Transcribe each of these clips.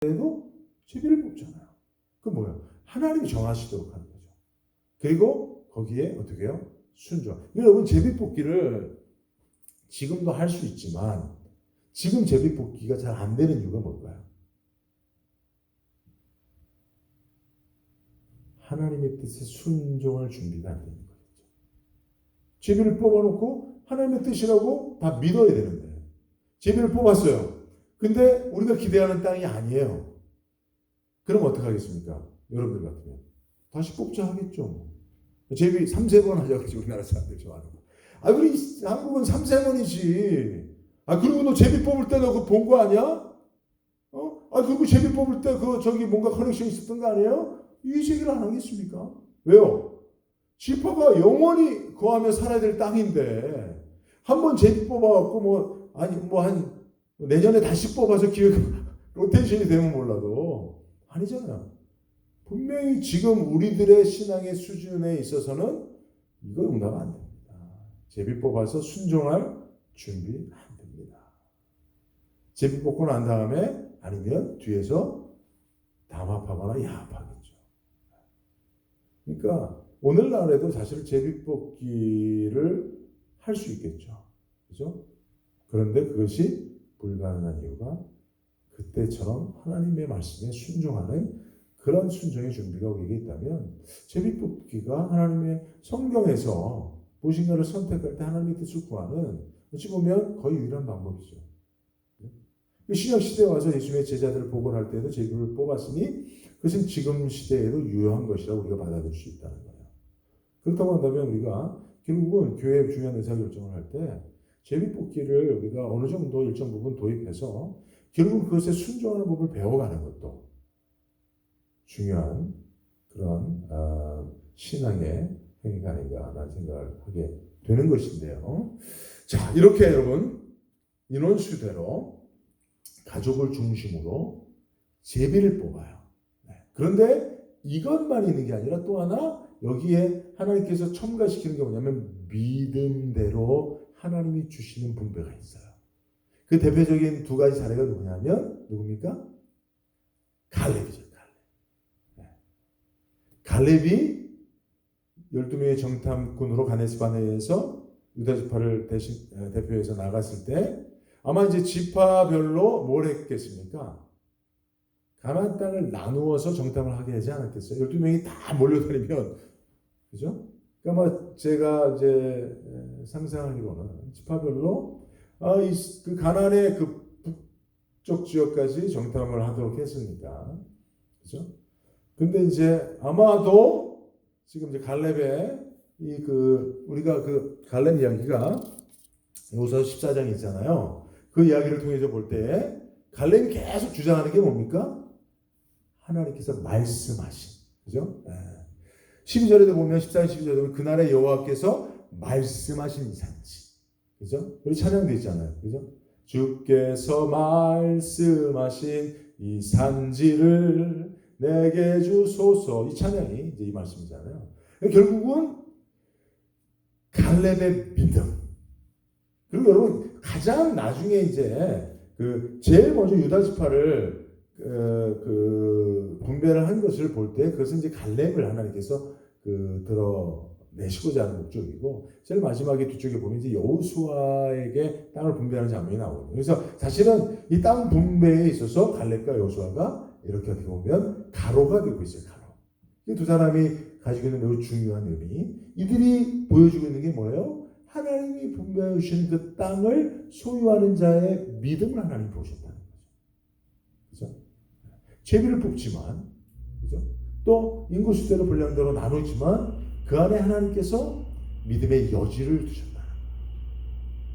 때도 제비를 뽑잖아요. 그 뭐예요? 하나님이 정하시도록 하는 거죠. 그리고 거기에 어떻게 해요? 순종. 여러분 제비 뽑기를 지금도 할 수 있지만 지금 제비 뽑기가 잘 안 되는 이유가 뭘까요? 하나님의 뜻에 순종할 준비가 안 되는 거죠. 제비를 뽑아놓고 하나님의 뜻이라고 다 믿어야 되는데 제비를 뽑았어요. 근데 우리가 기대하는 땅이 아니에요. 그럼 어떻게 하겠습니까? 여러분들 같으면 다시 뽑자 하겠죠. 제비 3-4번 하자고 우리나라 사람들 좋아하는 거. 우리 한국은 3-4번이지. 그리고 너 제비 뽑을 때 너 그거 본 거 아니야? 그리고 제비 뽑을 때 저기 뭔가 커넥션 있었던 거 아니에요? 이 얘기를 안 하겠습니까? 왜요? 지파가 영원히 거하며 살아야 될 땅인데 한번 제비 뽑아갖고 한 내년에 다시 뽑아서 기회가 로테이션이 되면 몰라도 아니잖아요. 분명히 지금 우리들의 신앙의 수준에 있어서는 이거 용납 안 됩니다. 제비 뽑아서 순종할 준비 안 됩니다. 제비 뽑고 난 다음에 아니면 뒤에서 담합하거나 야합하겠죠. 그러니까 오늘날에도 사실 제비 뽑기를 할 수 있겠죠. 그죠? 그런데 그것이 불가능한 이유가 그때처럼 하나님의 말씀에 순종하는 그런 순종의 준비가 우리에게 있다면 제비 뽑기가 하나님의 성경에서 무엇인가를 선택할 때 하나님의 뜻을 구하는 어찌 보면 거의 유일한 방법이죠. 신약 시대에 와서 예수님의 제자들을 보고할 때도 제비를 뽑았으니 그것은 지금 시대에도 유효한 것이라고 우리가 받아들일 수 있다는 거예요. 그렇다고 한다면 우리가 결국은 교회의 중요한 의사결정을 할 때 제비 뽑기를 우리가 어느 정도 일정 부분 도입해서 결국 그것에 순종하는 법을 배워가는 것도 중요한 그런 신앙의 행위가 아닌가라는 생각을 하게 되는 것인데요. 자, 이렇게 여러분 인원수대로 가족을 중심으로 제비를 뽑아요. 그런데 이것만 있는 게 아니라 또 하나 여기에 하나님께서 첨가시키는 게 뭐냐면 믿음대로 하나님이 주시는 분배가 있어요. 그 대표적인 두 가지 사례가 누굽니까? 갈렙이죠. 갈렙이 12명의 정탐꾼으로 가데스바네에서 유다 지파를 대표해서 나갔을 때 아마 이제 지파별로 뭘 했겠습니까? 가나안 땅을 나누어서 정탐을 하게 하지 않았겠어요? 12명이 다 몰려다니면, 그죠? 그러니까 제가 이제 상상하기로는 지파별로 그 가나안의 그 북쪽 지역까지 정탐을 하도록 했으니까, 그죠? 근데 이제 아마도 지금 이제 갈렙의 우리가 그 갈렙 이야기가 여호수아 14장에 있잖아요. 그 이야기를 통해서 볼 때 갈렙이 계속 주장하는 게 뭡니까? 하나님께서 말씀하신, 그죠? 12절에도 보면 14장 12절에 보면 그날의 여호와께서 말씀하신 이 산지, 그죠? 여기 찬양도 있잖아요, 그죠? 주께서 말씀하신 이 산지를 내게 주소서. 이 찬양이 이제 이 말씀이잖아요. 결국은 갈렙의 믿음. 그리고 여러분 가장 나중에 이제 제일 먼저 유다 지파를 분배를 한 것을 볼 때 그것은 이제 갈렙을 하나님께서 드러내시고자 하는 목적이고 제일 마지막에 뒤쪽에 보면 이제 여호수아에게 땅을 분배하는 장면이 나오거든요. 그래서 사실은 이 땅 분배에 있어서 갈렙과 여호수아가 이렇게 어떻게 보면 가로가 되고 있어요. 가로. 이 두 사람이 가지고 있는 매우 중요한 의미. 이들이 보여주고 있는 게 뭐예요? 하나님이 분배해 주신 그 땅을 소유하는 자의 믿음을 하나님 보셨다는 거죠. 그죠? 제비를 뽑지만, 그죠? 또 인구수대로 분량대로 나누지만 그 안에 하나님께서 믿음의 여지를 두셨다.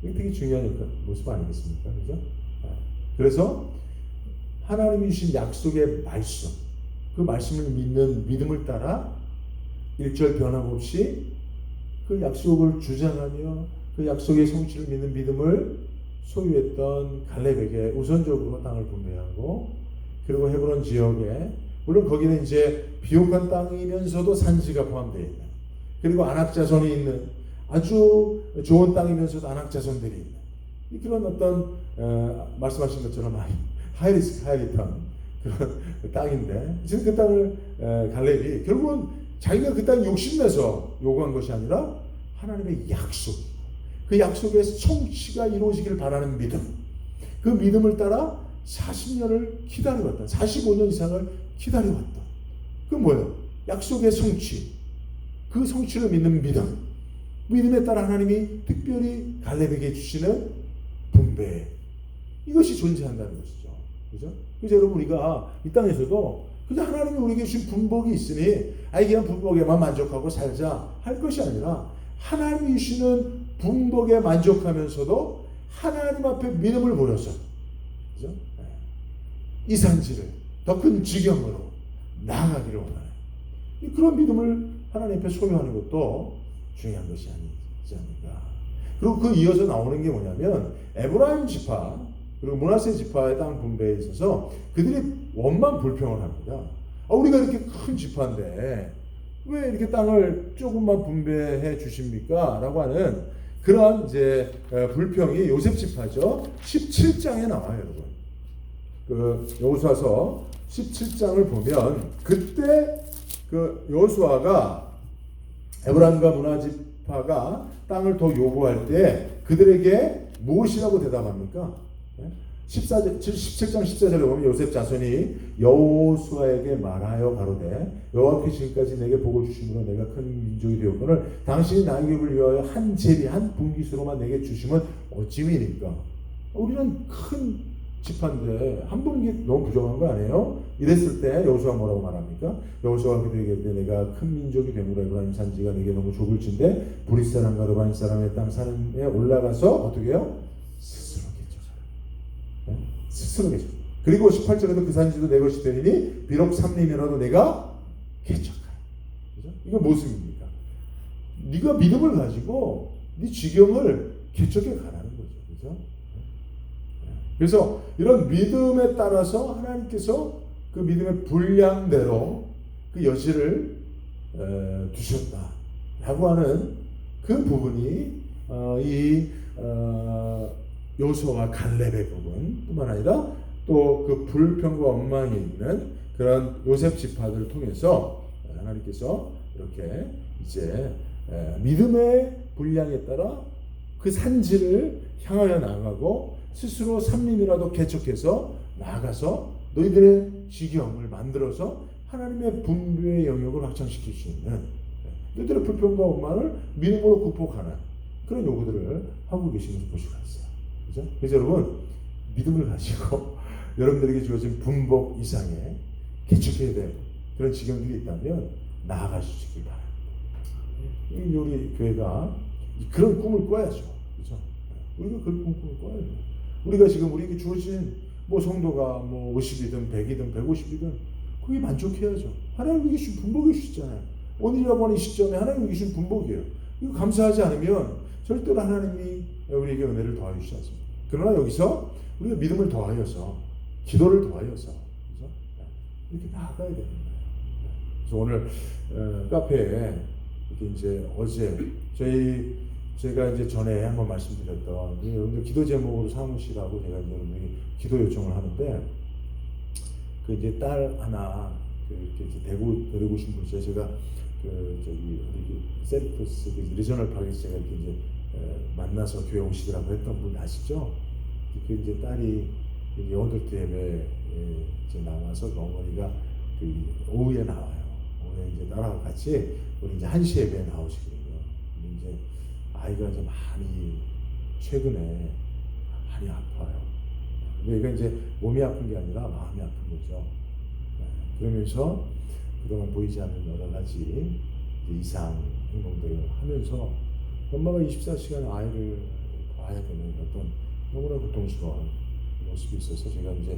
이게 되게 중요한 모습 아니겠습니까? 그죠? 그래서 하나님이 주신 약속의 말씀, 그 말씀을 믿는 믿음을 따라 일절 변함없이 그 약속을 주장하며 그 약속의 성취를 믿는 믿음을 소유했던 갈렙에게 우선적으로 땅을 분배하고 그리고 헤브론 지역에 물론 거기는 이제 비옥한 땅이면서도 산지가 포함되어 있는 그리고 안악자손이 있는 아주 좋은 땅이면서도 안악자손들이 있는 그런 어떤 말씀하신 것처럼 하이리스크 하이리턴 그런 땅인데 지금 그 땅을 갈렙이 결국은 자기가 그 땅 욕심내서 요구한 것이 아니라 하나님의 약속, 그 약속의 성취가 이루어지기를 바라는 믿음, 그 믿음을 따라 40년을 기다려왔다. 45년 이상을 기다려왔다. 그 뭐예요? 약속의 성취, 그 성취를 믿는 믿음, 믿음에 따라 하나님이 특별히 갈렙에게 주시는 분배, 이것이 존재한다는 것이죠. 그죠? 그래서 여러분, 우리가 이 땅에서도 그냥 하나님이 우리에게 주신 분복이 있으니 그냥 분복에만 만족하고 살자 할 것이 아니라, 하나님이 주시는 분복에 만족하면서도 하나님 앞에 믿음을 보여서, 그죠? 이 산지를 더 큰 지경으로 나아가기를 원하는 그런 믿음을 하나님 앞에 소유하는 것도 중요한 것이 아니지 않을까. 그리고 그 이어서 나오는 게 뭐냐면, 에브라임 지파 그리고 므낫세 지파의 땅 분배에 있어서 그들이 원만 불평을 합니다. 우리가 이렇게 큰 지파인데 왜 이렇게 땅을 조금만 분배해 주십니까? 라고 하는 그런 이제 불평이 요셉 지파죠. 17장에 나와요, 여러분. 그 여호수아서 17장을 보면, 그때 그 여호수아가 에브라임과 므낫세 지파가 땅을 더 요구할 때 그들에게 무엇이라고 대답합니까? 17장 14절에 보면, 요셉 자손이 여호수아에게 말하여 가로되, 여호와께서 지금까지 내게 복을 주심으로 내가 큰 민족이 되었거늘 당신이 나의 기업을 위하여 한 제비 한 분깃으로만 내게 주시면 어찌미니까? 우리는 큰 지파인데 한 분깃 너무 부족한 거 아니에요? 이랬을 때 여호수아 뭐라고 말합니까? 여호수아가 그들에게 이르되, 내가 큰 민족이 되므로 에브라임 산지가 내게 너무 좁을진데 브릿 사람과 르바인 사람의 땅 산에 올라가서 어떻게 해요? 스스로 개척. 그리고 18절에도 그 산지도 내 것이 되리니 비록 삼림이라도 내가 개척하라. 그죠? 이거 무엇입니까? 네가 믿음을 가지고 네 지경을 개척해 가라는 거죠. 그죠? 그래서 이런 믿음에 따라서 하나님께서 그 믿음의 분량대로 그 여지를 두셨다라고 하는 그 부분이 여호수아와 갈렙의 부분뿐만 아니라 또 그 불평과 엉망이 있는 그런 요셉 지파들을 통해서 하나님께서 이렇게 이제 믿음의 분량에 따라 그 산지를 향하여 나아가고, 스스로 삼림이라도 개척해서 나아가서 너희들의 지경을 만들어서 하나님의 분배의 영역을 확장시킬 수 있는, 너희들의 불평과 엉망을 믿음으로 극복하는 그런 요구들을 하고 계신 것을 볼 수가 있어요. 그죠? 그래서 여러분, 믿음을 가지고 여러분들에게 주어진 분복 이상의 개척해야 될 그런 지경들이 있다면 나아가시길 바랍니다. 우리 교회가 그런 꿈을 꿔야죠. 그죠? 우리가 그런 꿈을 꿔야 돼요. 우리가 지금 우리에게 주어진 성도가 50이든 100이든 150이든 그게 만족해야죠. 하나님이 주신 분복이 주시잖아요. 오늘이라고 하는 이 시점에 하나님이 주신 분복이에요. 이거 감사하지 않으면 절대로 하나님이 우리에게 은혜를 더하여 주시지 않습니다. 그러나 여기서 우리가 믿음을 더하여서, 기도를 더하여서, 그렇죠? 이렇게 나아가야 되는 거예요. 그래서 오늘 카페에 이렇게 이제 어제 제가 이제 전에 한번 말씀드렸던 여러분들 기도 제목으로 삼으시라고 제가 이제 여러분들에게 기도 요청을 하는데, 그 이제 딸 하나 이렇게 데리고 오신 분이죠. 제가 세리토스 리저널 파크에서 제가 이렇게 이제 만나서 교회 오시더라고 했던 분 아시죠? 그 이제 딸이 영어들트 예배 이제 나와서 어머니가 그 오후에 나와요. 오후에 이제 딸하고 같이 우리 이제 1시 예배에 나오시거든요. 근데 이제 아이가 이제 많이 최근에 많이 아파요. 근데 이거 이제 몸이 아픈 게 아니라 마음이 아픈 거죠. 그러면서 그동안 보이지 않는 여러 가지 이상 행동들을 하면서 엄마가 24시간 아이를 봐야 되는 어떤 너무나 고통스러운 모습이 있어서 제가 이제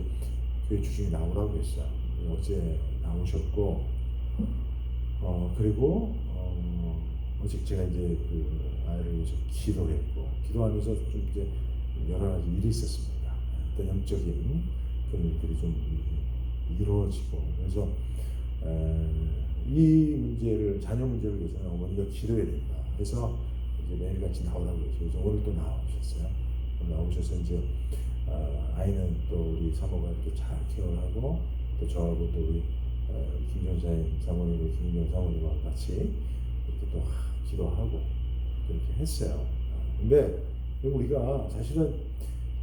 교회 주중에 나오라고 했어요. 어제 나오셨고, 그리고 어제 제가 이제 그 아이를 위해서 기도했고, 기도하면서 좀 이제 여러 가지 일이 있었습니다. 어떤 영적인 그런 일들이 좀 이루어지고, 그래서 이 문제를, 자녀 문제를 위해서는 어머니가 기도해야 된다. 그래서 이제 매일같이 나오라고 했죠. 그래서 오늘 또 나오셨어요. 오늘 나오셔서 이제 아이는 또 우리 사모가 이렇게 잘 케어하고 또 저하고 또 우리 김전사님 사모님, 김경 사모님하고 같이 이렇게 또 기도하고 그렇게 했어요. 근데 우리가 사실은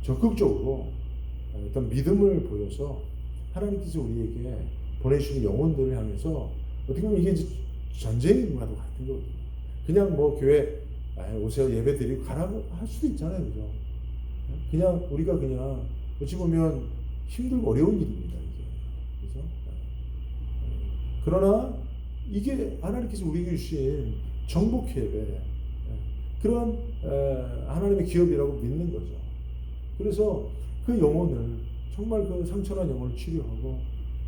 적극적으로 어떤 믿음을 보여서 하나님께서 우리에게 보내주신 영혼들을 향해서 어떻게 보면 이게 이제 전쟁과도 같은 거거든요. 그냥 뭐 교회 오세요 예배 드리고 가라고 할 수도 있잖아요, 그죠? 그냥 우리가 그냥 어찌 보면 힘들고 어려운 일입니다, 이게. 그죠? 그러나 이게 하나님께서 우리에게 주신 정복 예배, 그런 하나님의 기업이라고 믿는 거죠. 그래서 그 영혼을 정말 그 상처난 영혼을 치료하고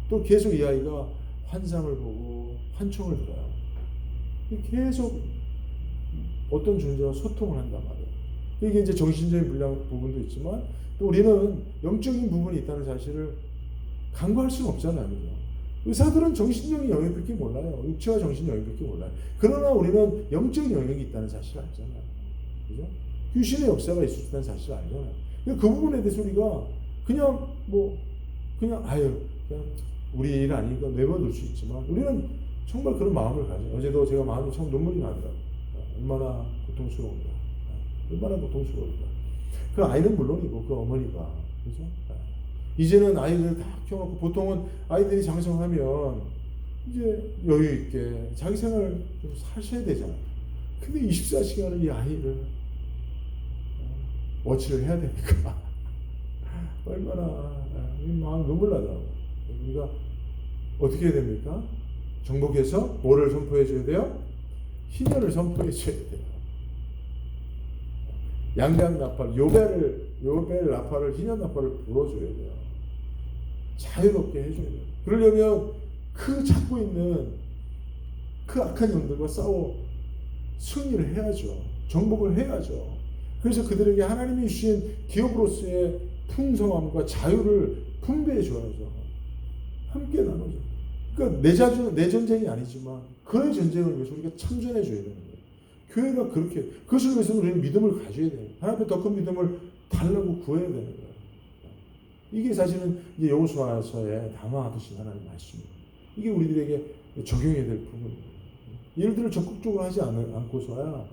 또 계속 이 아이가 환상을 보고 환청을 들어요. 계속 어떤 존재와 소통을 한단 말이에요. 이게 이제 정신적인 불량 부분도 있지만 또 우리는 영적인 부분이 있다는 사실을 간과할 수는 없잖아요. 그죠? 의사들은 정신적인 영역밖에 몰라요. 육체와 정신 영역밖에 몰라요. 그러나 우리는 영적인 영역이 있다는 사실을 알잖아요. 그죠? 귀신의 역사가 있을 수 있다는 사실을 알잖아요. 그 부분에 대해서 우리가 그냥 그냥 우리 일 아니니까 내버려둘 수 있지만 우리는 정말 그런 마음을 가져요. 어제도 제가 마음이 참 눈물이 나더라고요. 얼마나 고통스러운가. 얼마나 고통스러운가. 그 아이는 물론이고 그 어머니가 그죠? 이제는 아이를 다 키워놓고 보통은 아이들이 장성하면 이제 여유 있게 자기 생활을 좀 사셔야 되잖아요. 근데 24시간을 이 아이를 워치를 해야 되니까 얼마나 마음 눈물 나더라고요. 우리가 어떻게 해야 됩니까? 정복해서 뭐를 선포해 줘야 돼요? 희년을 선포해 줘야 돼요. 양양 나팔, 요벨 나팔을 희년 나팔을 불어줘야 돼요. 자유롭게 해줘야 돼요. 그러려면 그 잡고 있는 그 악한 영들과 싸워 승리를 해야죠. 정복을 해야죠. 그래서 그들에게 하나님이 주신 기업으로서의 풍성함과 자유를 분배해 줘야죠. 함께 나눠줘. 그러니까 내 전쟁이 아니지만 그의 전쟁을 위해서 우리가 참전해 줘야 되는 거예요. 교회가 그렇게 그것을 위해서 우리는 믿음을 가져야 돼요. 하나님 앞에 더 큰 믿음을 달라고 구해야 되는 거예요. 이게 사실은 이제 여호수아서에 담아두신 하나님 말씀입니다. 이게 우리들에게 적용해야 될 부분입니다. 일들을 적극적으로 하지 않고서야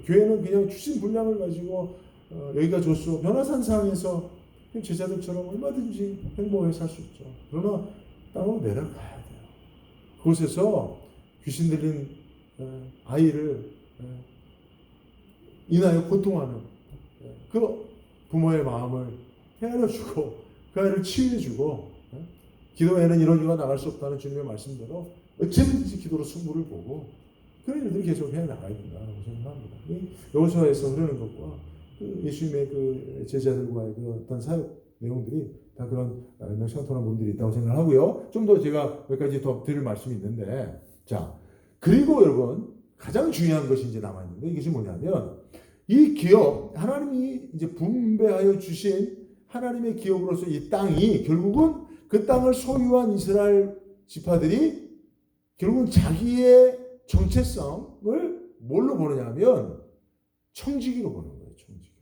교회는 그냥 주신 분량을 가지고 여기가 좋소 변화산상에서 제자들처럼 얼마든지 행복하게 살 수 있죠. 그러나 땅으로 내려가야 돼요. 그곳에서 귀신 들린 아이를 인하여 고통하는 그 부모의 마음을 헤아려주고 그 아이를 치유해주고 기도에는 이런 이유가 나갈 수 없다는 주님의 말씀대로 어쨌든지 기도로 승부를 보고 그런 일들을 계속 해나가야 된다고 생각합니다. 여호수아에서 흐르는 것과 그 예수님의 그 제자들과의 그 어떤 사역 내용들이 다 그런 상통한 부분들이 있다고 생각하고요. 좀 더 제가 몇 가지 더 드릴 말씀이 있는데, 자 그리고 여러분 가장 중요한 것이 이제 남아 있는데 이것이 뭐냐면 이 기업 하나님이 이제 분배하여 주신 하나님의 기업으로서 이 땅이 결국은 그 땅을 소유한 이스라엘 지파들이 결국은 자기의 정체성을 뭘로 보느냐면 청지기로 보는 거예요. 청지기.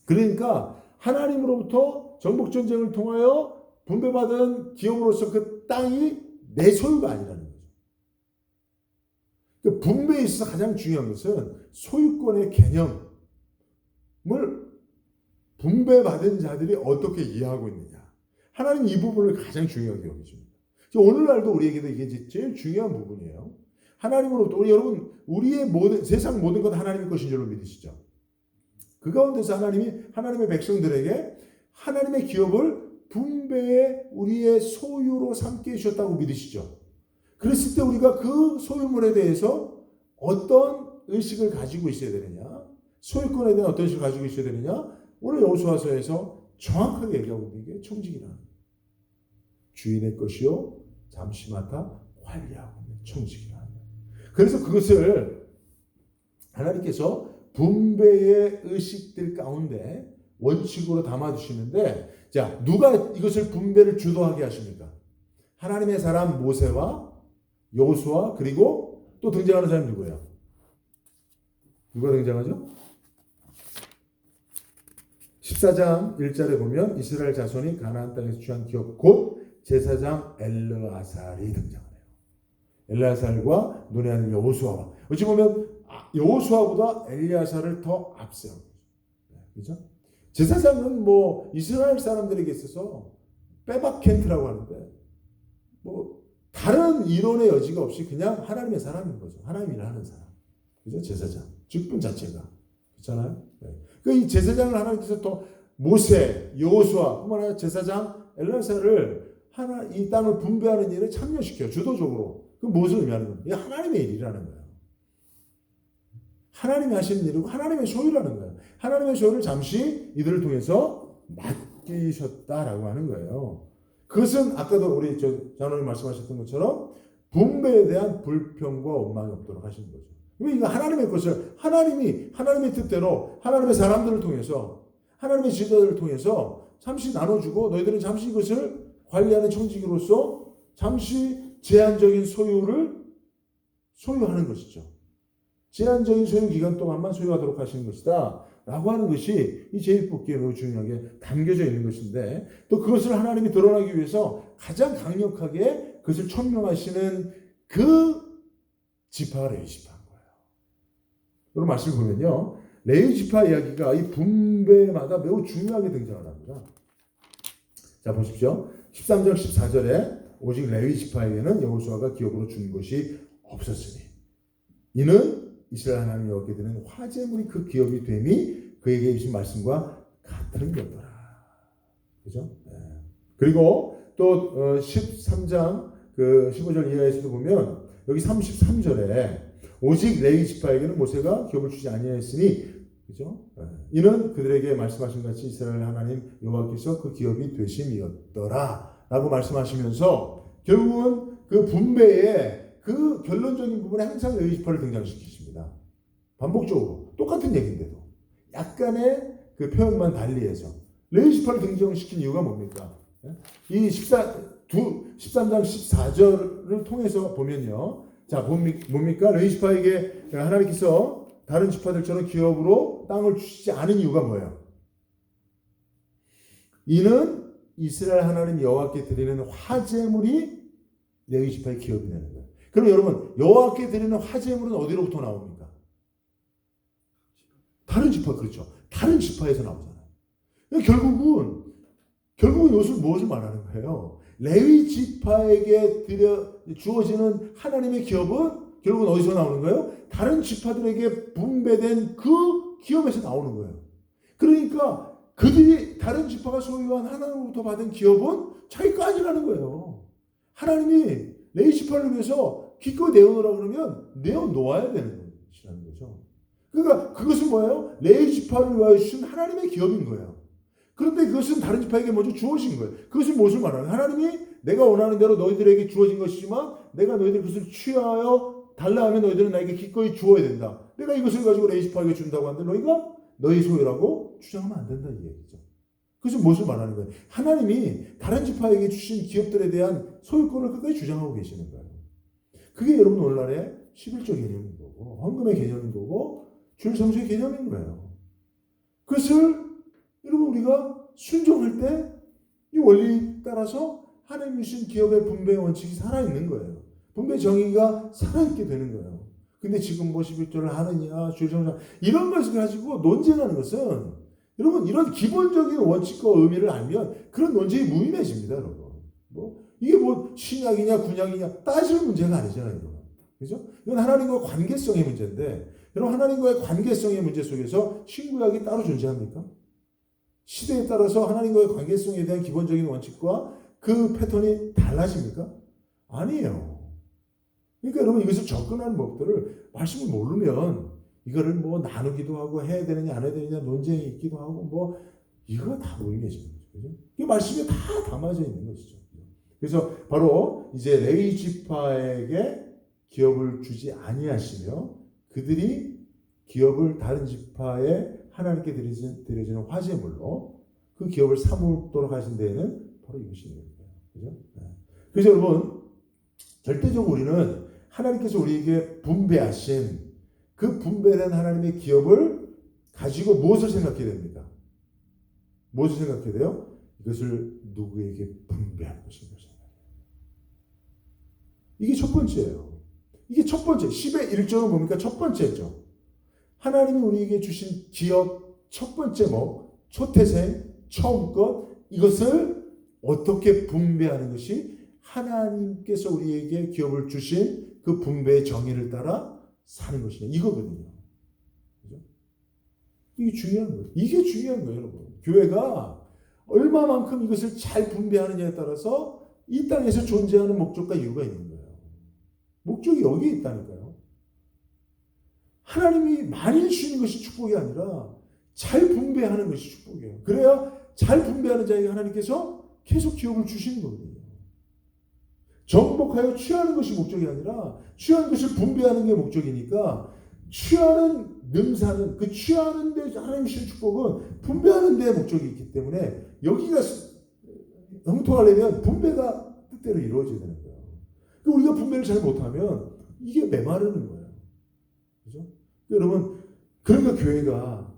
그러니까 하나님으로부터 정복전쟁을 통하여 분배받은 기업으로서 그 땅이 내 소유가 아니라는 거죠. 그 분배에 있어서 가장 중요한 것은 소유권의 개념을 분배받은 자들이 어떻게 이해하고 있느냐. 하나님 이 부분을 가장 중요하게 여기십니다. 오늘날도 우리에게도 이게 제일 중요한 부분이에요. 하나님으로부터 우리 여러분 우리의 모든 세상 모든 것 하나님의 것인 줄로 믿으시죠? 그 가운데서 하나님이 하나님의 백성들에게 하나님의 기업을 분배해 우리의 소유로 삼게 해주셨다고 믿으시죠? 그랬을 때 우리가 그 소유물에 대해서 어떤 의식을 가지고 있어야 되느냐? 소유권에 대한 어떤 의식을 가지고 있어야 되느냐? 오늘 여호수아서에서 정확하게 얘기하고 있는 게 청지기라는 거예요. 주인의 것이요 잠시 맡아 관리하고 있는 청지기라는 거예요. 그래서 그것을 하나님께서 분배의 의식들 가운데 원칙으로 담아주시는데 자 누가 이것을 분배를 주도하게 하십니까? 하나님의 사람 모세와 여호수아 그리고 또 등장하는 사람이 누구예요? 누가 등장하죠? 14장 1절에 보면 이스라엘 자손이 가나안 땅에서 취한 기업 곧 제사장 엘르아살이 등장을 해요. 엘르아살과 눈의 하늘 여호수아. 어찌 보면 여호수아보다 엘르아살을 더 앞세운 거죠. 그죠? 제사장은 뭐 이스라엘 사람들에게 있어서 빼박켄트라고 하는데 뭐 다른 이론의 여지가 없이 그냥 하나님의 사람인 거죠. 하나님 일을 하는 사람. 그죠? 제사장. 직분 자체가. 그렇잖아요? 네. 이 제사장을 하나님께서 또 모세, 여호수아 뿐만 아니라 제사장 엘르아살을 이 땅을 분배하는 일에 참여시켜요. 주도적으로. 그 무엇을 의미하는 거예요? 이게 하나님의 일이라는 거예요. 하나님이 하시는 일이고 하나님의 소유라는 거예요. 하나님의 소유를 잠시 이들을 통해서 맡기셨다라고 하는 거예요. 그것은 아까도 우리 장로님 말씀하셨던 것처럼 분배에 대한 불평과 원망이 없도록 하시는 거죠. 이거 하나님의 것을 하나님의 뜻대로 하나님의 사람들을 통해서 하나님의 지도자들을 통해서 잠시 나눠주고 너희들은 잠시 이것을 관리하는 청지기로서 잠시 제한적인 소유를 소유하는 것이죠. 제한적인 소유 기간 동안만 소유하도록 하시는 것이다 라고 하는 것이 이 제1복기에 매우 중요하게 담겨져 있는 것인데 또 그것을 하나님이 드러나기 위해서 가장 강력하게 그것을 천명하시는 그 지파가 레위 지파인 거예요. 여러분 말씀을 보면요. 레위 지파 이야기가 이 분배마다 매우 중요하게 등장을 합니다. 자 보십시오. 13절 14절에 오직 레위 지파에게는 여호수아가 기업으로 준 것이 없었으니 이는 이스라엘 하나님 여호와께 드리는 화제물이 그 기업이 됨이 그에게 주신 말씀과 같은 거더라. 그죠? 네. 그리고 또 13장 15절 이하에서도 보면 여기 33절에 오직 레위 지파에게는 모세가 기업을 주지 아니하였으니 그죠? 네. 이는 그들에게 말씀하신 같이 이스라엘 하나님 여호와께서 그 기업이 되심이었더라라고 말씀하시면서 결국은 그 분배의 그 결론적인 부분에 항상 레위 지파를 등장시키십니다. 반복적으로 똑같은 얘기인데도 약간의 그 표현만 달리해서 레위 지파를 등장시킨 이유가 뭡니까? 이 13장 14절을 통해서 보면요. 자, 뭡니까? 레위 지파에게 하나님께서 다른 지파들처럼 기업으로 땅을 주시지 않은 이유가 뭐예요? 이는 이스라엘 하나님 여호와께 드리는 화제물이 레위 지파의 기업이 되는 거예요. 그럼 여러분 여호와께 드리는 화제물은 어디로부터 나옵니까? 다른 지파 그렇죠. 다른 지파에서 나오잖아요. 결국은 이것을 무엇을 말하는 거예요? 레위 지파에게 주어지는 하나님의 기업은 결국은 어디서 나오는 거예요? 다른 지파들에게 분배된 그 기업에서 나오는 거예요. 그러니까 그들이 다른 지파가 소유한 하나님으로부터 받은 기업은 자기까지 가는 거예요. 하나님이 레위 지파를 위해서 기꺼이 내어놓으라고 그러면 내어놓아야 되는 것이라는 거죠. 그러니까 그것은 뭐예요? 레위 지파를 위하여 주신 하나님의 기업인 거예요. 그런데 그것은 다른 지파에게 먼저 주어진 거예요. 그것은 무엇을 말하는 거예요? 하나님이 내가 원하는 대로 너희들에게 주어진 것이지만 내가 너희들 그것을 취하여 달라 하면 너희들은 나에게 기꺼이 주어야 된다. 내가 이것을 가지고 레위 지파에게 준다고 하는데 너희가 너희 소유라고 주장하면 안 된다 이 얘기죠. 그것은 무엇을 말하는 거예요? 하나님이 다른 지파에게 주신 기업들에 대한 소유권을 끝까지 주장하고 계시는 거예요. 그게 여러분 오늘날의 11조 개념인 거고 헌금의 개념인 거고 주일 성수의 개념인 거예요. 그것을 여러분 우리가 순종할 때 이 원리에 따라서 하나님이 주신 기업의 분배 원칙이 살아있는 거예요. 분배 정의가 살아있게 되는 거예요. 근데 지금 뭐 11조를 하느냐 주일 성수 이런 것을 가지고 논쟁하는 것은 여러분 이런 기본적인 원칙과 의미를 알면 그런 논쟁이 무의미해집니다. 여러분. 이게 뭐 신약이냐 군약이냐 따질 문제가 아니잖아요. 여러분. 그죠? 이건 하나님과의 관계성의 문제인데 여러분 하나님과의 관계성의 문제 속에서 신구약이 따로 존재합니까? 시대에 따라서 하나님과의 관계성에 대한 기본적인 원칙과 그 패턴이 달라집니까? 아니에요. 그러니까 여러분 이것을 접근하는 법들을 말씀을 모르면 이거를 뭐 나누기도 하고 해야 되느냐 안 해야 되느냐 논쟁이 있기도 하고 뭐 이거 다 무의미해지는 거죠. 이 말씀이 다 담아져 있는 것이죠. 그래서 바로 이제 레위 지파에게 기업을 주지 아니하시며 그들이 기업을 다른 지파에 하나님께 드려지는 화제물로 그 기업을 삼도록 하신 데에는 바로 이것이 있는 거예요. 그죠? 네. 그래서 여러분 절대적으로 우리는 하나님께서 우리에게 분배하신 그 분배된 하나님의 기업을 가지고 무엇을 생각해야 됩니까? 무엇을 생각해야 돼요? 이것을 누구에게 분배할 것인가 생각해요. 이게 첫 번째예요. 이게 첫 번째. 10의 1조는 뭡니까? 첫 번째죠. 하나님이 우리에게 주신 기업 첫 번째 초태생, 처음 것, 이것을 어떻게 분배하는 것이 하나님께서 우리에게 기업을 주신 그 분배의 정의를 따라 사는 것이냐. 이거거든요. 그죠? 이게 중요한 거예요. 이게 중요한 거예요, 여러분. 교회가 얼마만큼 이것을 잘 분배하느냐에 따라서 이 땅에서 존재하는 목적과 이유가 있는 거예요. 목적이 여기에 있다니까요. 하나님이 많이 주시는 것이 축복이 아니라 잘 분배하는 것이 축복이에요. 그래야 잘 분배하는 자에게 하나님께서 계속 기업을 주시는 거거든요. 정복하여 취하는 것이 목적이 아니라 취하는 것을 분배하는 게 목적이니까 취하는 능사는 그 취하는 데 하나님이 주신 축복은 분배하는 데 목적이 있기 때문에 여기가 형통하려면 분배가 뜻대로 이루어져야 되는 거예요. 우리가 분배를 잘 못하면 이게 메마르는 거예요. 그죠? 여러분, 그러니까 교회가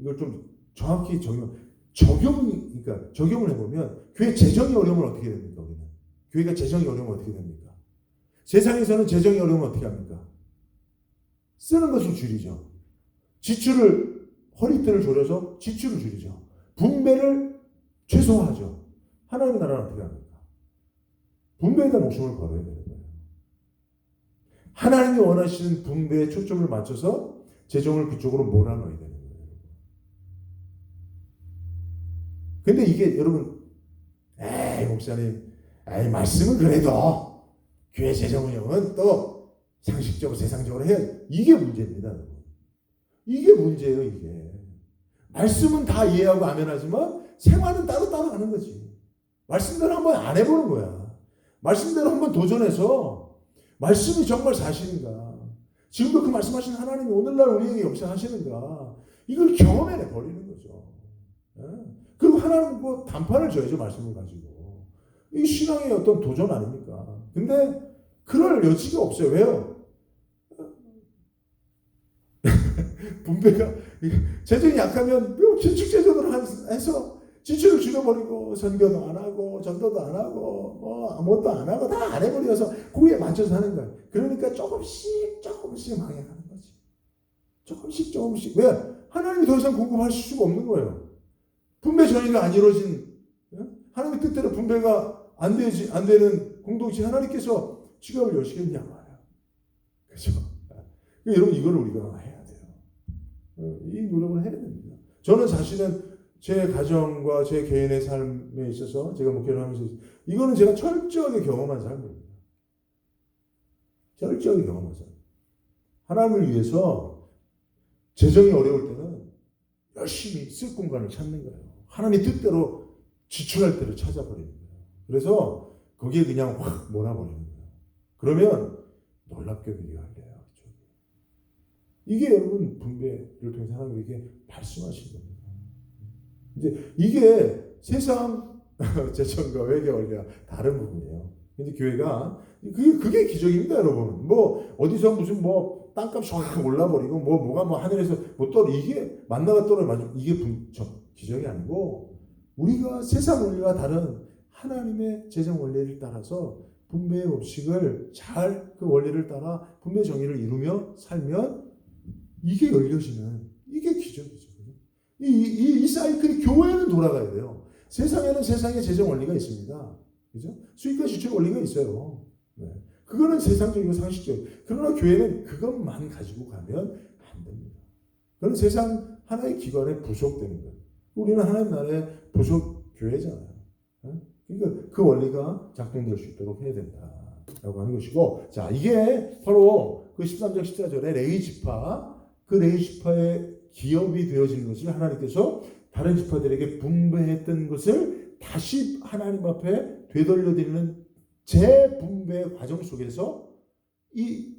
이걸 좀 정확히 그러니까 적용을 해보면 교회 재정이 어려우면 어떻게 됩니까? 우리는 교회가 재정이 어려우면 어떻게 됩니까? 세상에서는 재정이 어려우면 어떻게 합니까? 쓰는 것을 줄이죠. 지출을 허리띠를 졸여서 지출을 줄이죠. 분배를 최소화하죠. 하나님의 나라는 어떻게 합니까? 분배에다 목숨을 걸어야 되는 거예요. 하나님이 원하시는 분배에 초점을 맞춰서 재정을 그쪽으로 몰아넣어야 되는 거예요. 근데 이게 여러분, 목사님, 말씀은 그래도 교회 재정 운영은 또 상식적으로 세상적으로 해야 돼. 이게 문제입니다. 여러분. 이게 문제예요. 이게 말씀은 다 이해하고 아멘하지만 생활은 따로따로 하는 거지. 말씀대로 한번 안 해보는 거야. 말씀대로 한번 도전해서 말씀이 정말 사실인가, 지금도 그 말씀하신 하나님이 오늘날 우리에게 역사하시는가, 이걸 경험해 버리는 거죠. 그리고 하나님 그 단판을 줘야죠. 말씀을 가지고. 이 신앙의 어떤 도전 아닙니까? 근데 그럴 여지가 없어요. 왜요? 분배가 재정이 약하면 긴축재정으로 해서 지출을 줄여버리고 선교도 안 하고 전도도 안 하고 아무것도 안 하고 다 안 해버려서 거기에 맞춰서 하는 거예요. 그러니까 조금씩 망해가는 거지. 조금씩. 왜? 하나님이 더 이상 공급할 수가 없는 거예요. 분배 전이가 안 이루어진, 하나님의 뜻대로 분배가 안 되는 공동체 하나님께서 지갑을 여시겠냐 말이야. 그렇죠? 여러분, 이걸 우리가 해야 돼요. 이 노력을 해야 됩니다. 저는 사실은 제 가정과 제 개인의 삶에 있어서 제가 목회를 하면서 이거는 제가 철저하게 경험한 삶입니다. 철저하게 경험한 삶. 하나님을 위해서 재정이 어려울 때는 열심히 쓸 공간을 찾는 거예요. 하나님 뜻대로 지출할 때를 찾아버리는 거예요. 그래서 거기에 그냥 확 몰아버리는 거예요. 그러면 놀랍게도 이해가 돼요. 이게 여러분 분배를 통해서 하나님에게 말씀하신 겁니다. 이제 이게 세상 재정과 외교 원리와 다른 부분이에요. 근데 교회가 그게 기적입니다, 여러분. 어디서 무슨 땅값이 확 올라버리고 뭐가 하늘에서 떨어, 이게 만나가 떨어져, 이게 기적이 아니고 우리가 세상 원리와 다른 하나님의 재정 원리를 따라서 분배의 법칙을 잘 그 원리를 따라 분배 정의를 이루며 살면 이게 열려지는, 이게 기적이죠. 이 사이클이 교회는 돌아가야 돼요. 세상에는 세상의 재정 원리가 있습니다. 그죠? 수익과 지출 원리가 있어요. 네. 그거는 세상적이고 상식적이고. 그러나 교회는 그것만 가지고 가면 안 됩니다. 그건 세상 하나의 기관에 부속되는 거예요. 우리는 하나님 나라의 부속 교회잖아요. 그러니까 그 원리가 작동될 수 있도록 해야 된다라고 하는 것이고, 자, 이게 바로 그 13장 14절에 레위지파, 그 레위지파의 기업이 되어지는 것을 하나님께서 다른 지파들에게 분배했던 것을 다시 하나님 앞에 되돌려드리는 재분배 과정 속에서 이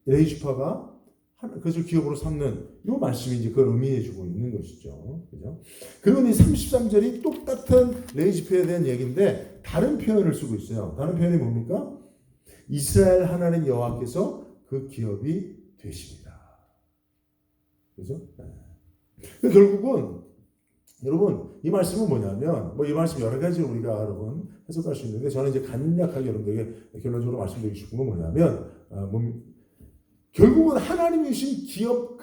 레위지파가 그것을 기업으로 삼는 이 말씀이 이제 그걸 의미해주고 있는 것이죠. 그죠? 그리고 이 33절이 똑같은 레위지파에 대한 얘기인데 다른 표현을 쓰고 있어요. 다른 표현이 뭡니까? 이스라엘 하나님 여호와께서 그 기업이 되십니다. 그죠? 결국은 여러분 이 말씀은 뭐냐면, 이 말씀 여러 가지로 우리가 여러분 해석할 수 있는데, 저는 이제 간략하게 여러분들에게 결론적으로 말씀드리고 싶은 건 뭐냐면, 결국은 하나님이 주신 기업,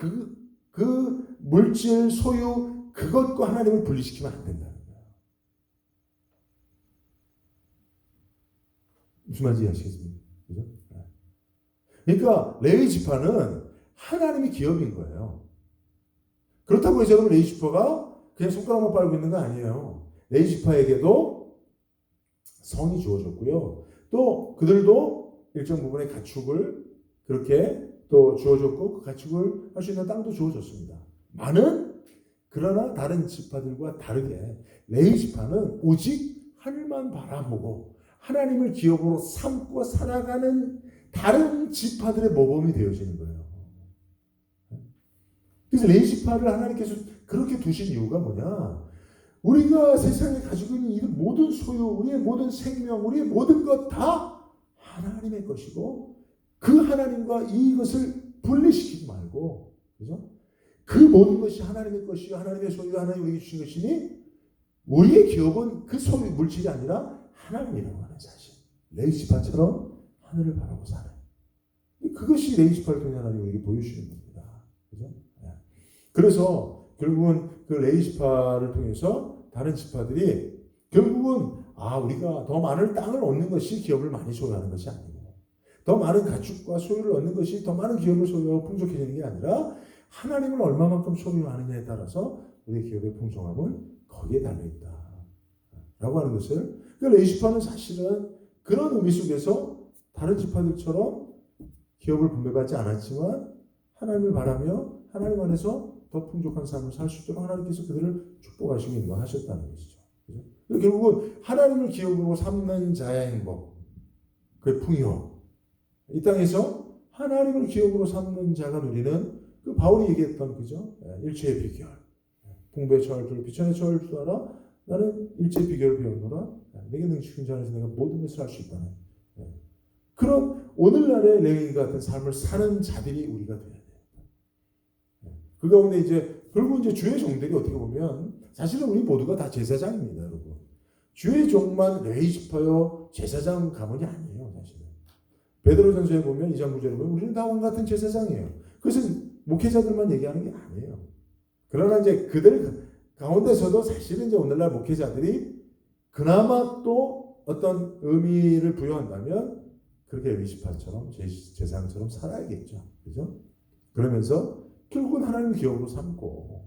그 물질, 소유, 그것과 하나님을 분리시키면 안 된다는 거예요. 무슨 말인지 이해하시겠습니까? 그죠? 그러니까 레위 지파는 하나님의 기업인 거예요. 그렇다고 해서 여러분 레위 지파가 그냥 손가락만 빨고 있는 거 아니에요. 레위 지파에게도 성이 주어졌고요. 또 그들도 일정 부분의 가축을 그렇게 또 주어졌고 그 가축을 할 수 있는 땅도 주어졌습니다. 그러나 다른 지파들과 다르게 레위 지파는 오직 하늘만 바라보고 하나님을 기업으로 삼고 살아가는 다른 지파들의 모범이 되어지는 거예요. 그래서 레위 지파를 하나님께서 그렇게 두신 이유가 뭐냐? 우리가 세상에 가지고 있는 이 모든 소유, 우리의 모든 생명, 우리의 모든 것 다 하나님의 것이고 그 하나님과 이것을 분리시키지 말고, 그죠? 그 모든 것이 하나님의 것이요, 하나님의 소유가 하나님 우리에게 주신 것이니 우리의 기업은 그 소유 물질이 아니라 하나님이라고 하는 사실. 레위 지파처럼 하늘을 바라고 살아요. 그것이 레위 지파를 통해 하나님 우리에게 보여주시는 겁니다. 그죠? 그래서 결국은 그 레위 지파를 통해서 다른 지파들이 결국은 우리가 더 많은 땅을 얻는 것이 기업을 많이 소유하는 것이 아니고 더 많은 가축과 소유를 얻는 것이 더 많은 기업을 소유하고 풍족해지는 게 아니라 하나님을 얼마만큼 소유하느냐에 따라서 우리의 기업의 풍성함은 거기에 달려있다 라고 하는 것을, 그 레위 지파는 사실은 그런 의미 속에서 다른 지파들처럼 기업을 분배받지 않았지만 하나님을 바라며 하나님 안에서 더 풍족한 삶을 살 수 있도록 하나님께서 그들을 축복하시고 인도하셨다는 것이죠. 그죠? 결국은 하나님을 기업으로 삼는 자의 행복, 그의 풍요, 이 땅에서 하나님을 기업으로 삼는 자가 누리는 그 바울이 얘기했던 그죠? 일체의 비결, 풍부의 처할줄 비천의 처할 줄 알아 나는 일체의 비결을 배우노라 내게 능치킨 자 안에서 내가 모든 것을 할 수 있다는 그런 오늘날의 레위 같은 삶을 사는 자들이 우리가 되어야 돼요. 그 가운데 이제 결국 이제 주의 종들이 어떻게 보면 사실은 우리 모두가 다 제사장입니다, 여러분. 주의 종만 레위 지파요 제사장 가문이 아니에요, 사실은. 베드로전서에 보면 2장 9절에 보면 우리는 다 왕 같은 제사장이에요. 그것은 목회자들만 얘기하는 게 아니에요. 그러나 이제 그들 가운데서도 사실은 이제 오늘날 목회자들이 그나마 또 어떤 의미를 부여한다면 그렇게 레위 지파처럼 제사장처럼 살아야겠죠, 그죠? 그러면서 결국은 하나님의 기업으로 삼고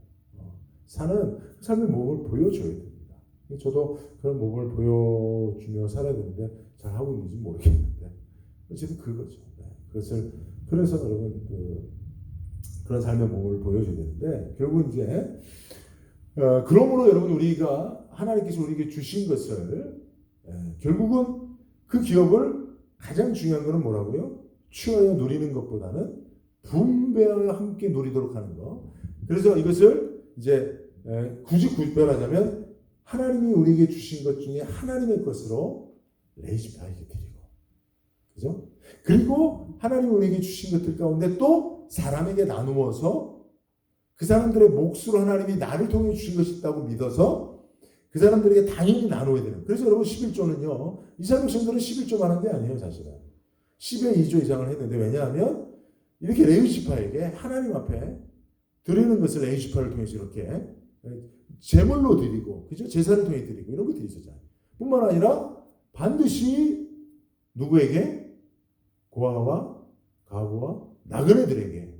사는 삶의 모범을 보여줘야 됩니다. 저도 그런 모범을 보여주며 살아야 되는데 잘 하고 있는지 모르겠는데 어쨌든 그거죠. 그것을 그래서 여러분 그런 삶의 모범을 보여줘야 되는데 결국 이제 그러므로 여러분 우리가 하나님께서 우리에게 주신 것을 결국은 그 기업을 가장 중요한 것은 뭐라고요? 취하여 누리는 것보다는 분배하여 함께 누리도록 하는 것. 그래서 이것을 이제 굳이 구별하자면 하나님이 우리에게 주신 것 중에 하나님의 것으로 레위 지파에게 드리고, 그죠? 그리고 하나님이 우리에게 주신 것들 가운데 또 사람에게 나누어서 그 사람들의 몫으로 하나님이 나를 통해 주신 것이 있다고 믿어서 그 사람들에게 당연히 나눠야 되는. 그래서 여러분 11조는요. 이스라엘 백성들은 11조만 한 게 아니에요, 사실은. 10의 2조 이상을 했는데 왜냐하면 이렇게 레위 지파에게 하나님 앞에 드리는 것을 레위 지파를 통해서 이렇게 제물로 드리고, 그죠? 제사를 통해 드리고 이런 것들이 있었잖아요. 뿐만 아니라 반드시 누구에게? 고아와 가부와 나그네들에게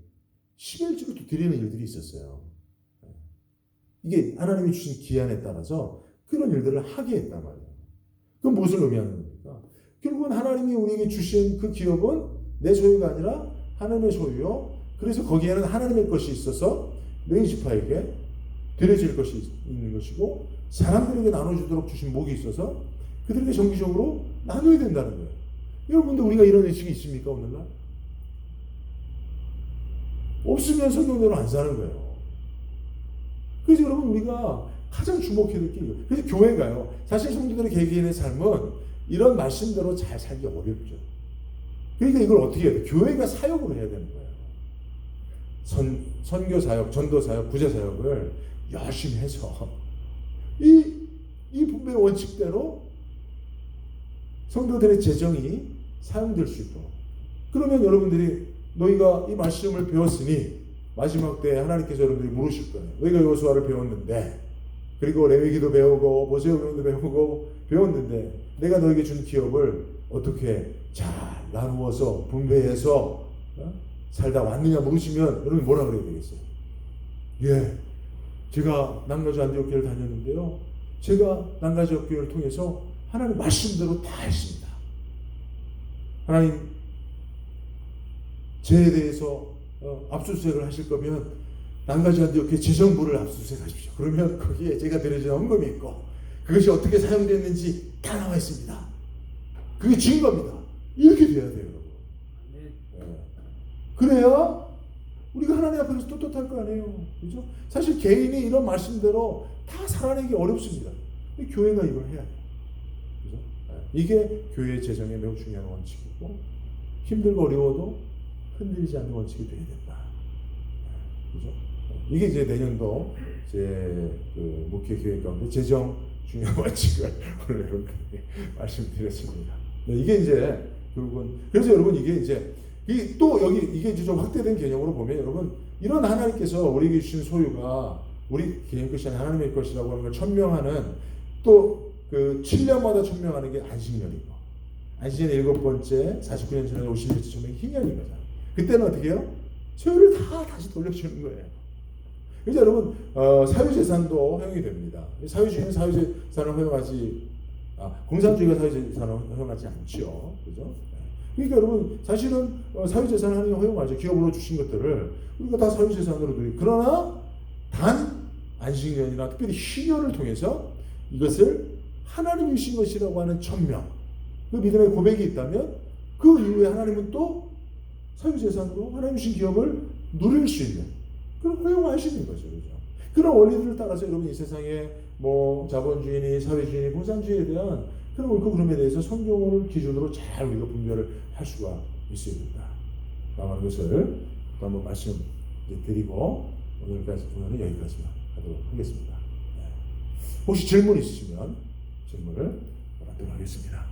11조를 드리는 일들이 있었어요. 이게 하나님이 주신 기한에 따라서 그런 일들을 하게 했단 말이에요. 그럼 무엇을 의미하는 겁니까? 결국은 하나님이 우리에게 주신 그 기업은 내 소유가 아니라 하나님의 소유요. 그래서 거기에는 하나님의 것이 있어서 레위 지파에게 드려질 것이 있는 것이고 사람들에게 나눠주도록 주신 목이 있어서 그들에게 정기적으로 나눠야 된다는 거예요. 여러분들 우리가 이런 의식이 있습니까 오늘날? 없으면 성경대로 안 사는 거예요. 그래서 여러분 우리가 가장 주목해야 될 게 이거예요. 그래서 교회가요. 사실 성도들의 개개인의 삶은 이런 말씀대로 잘 살기 어렵죠. 그러니까 이걸 어떻게 해야 돼? 교회가 사역을 해야 되는 거예요. 선교 사역, 전도 사역, 구제 사역을 열심히 해서 이 분배의 원칙대로 성도들의 재정이 사용될 수 있도록. 그러면 여러분들이 너희가 이 말씀을 배웠으니 마지막 때 하나님께서 여러분들이 물으실 거예요. 너희가 여호수아를 배웠는데, 그리고 레위기도 배우고 모세오경도 배웠는데 내가 너에게 준 기업을 어떻게 잘 나누어서 분배해서 살다 왔느냐 물으시면 여러분 뭐라 그래야 되겠어요? 예, 제가 남가주 안디옥교회를 다녔는데요, 제가 남가주 교회를 통해서 하나님 말씀대로 다 했습니다. 하나님 제에 대해서 압수수색을 하실 거면 남가주 안디옥교회 재정부를 압수수색하십시오. 그러면 거기에 제가 드려진 헌금이 있고 그것이 어떻게 사용됐는지 다 나와 있습니다. 그게 증거입니다. 이렇게 돼야 돼요, 여러분. 그래야 우리가 하나님 앞에서 떳떳할 거 아니에요. 그죠? 사실 개인이 이런 말씀대로 다 살아내기 어렵습니다. 교회가 이걸 해야 돼요. 그죠? 이게 교회의 재정에 매우 중요한 원칙이고, 힘들고 어려워도 흔들리지 않는 원칙이 되어야 된다. 그죠? 이게 이제 내년도 제 목회 계획 가운데 재정 중요한 원칙을 오늘 여러분께 말씀드렸습니다. 이게 이제 결국은, 그래서 여러분 이게 이제 또 여기 이게 이제 좀 확대된 개념으로 보면, 여러분 이런 하나님께서 우리에게 주신 소유가 우리 개인 것이 아니라 하나님의 것이라고 하는 걸 천명하는, 또 그 7년마다 천명하는 게 안식년이고, 안식년 7번째 49년 전에 50년째 천명이 희년인 거잖아요. 그때는 어떻게 해요? 소유를 다 다시 돌려주는 거예요. 그래서 여러분 사유재산도 허용이 됩니다. 사유주의는 사유재산을 허용하지, 공산주의가 사유재산을 허용하지 않죠. 그죠? 그러니까 여러분 사실은 사유재산을 허용하죠. 기업으로 주신 것들을 우리가 다 사유재산으로 드리고, 그러나 단 안식년이나 특별히 희년을 통해서 이것을 하나님이 주신 것이라고 하는 천명, 그 믿음의 고백이 있다면 그 이후에 하나님은 또 사유재산으로 하나님 주신 기업을 누릴 수 있는 그런 허용하시는 거죠. 그죠? 그런 원리들을 따라서 여러분 이 세상에 뭐 자본주의니 사회주의니 공산주의에 대한 그런 옳고 그름에 대해서 성경을 기준으로 잘 우리가 분별을 할 수가 있어야 된다. 라는 것을 또 한번 말씀드리고 오늘은 여기까지만 하도록 하겠습니다. 혹시 질문 있으시면 질문을 받도록 하겠습니다.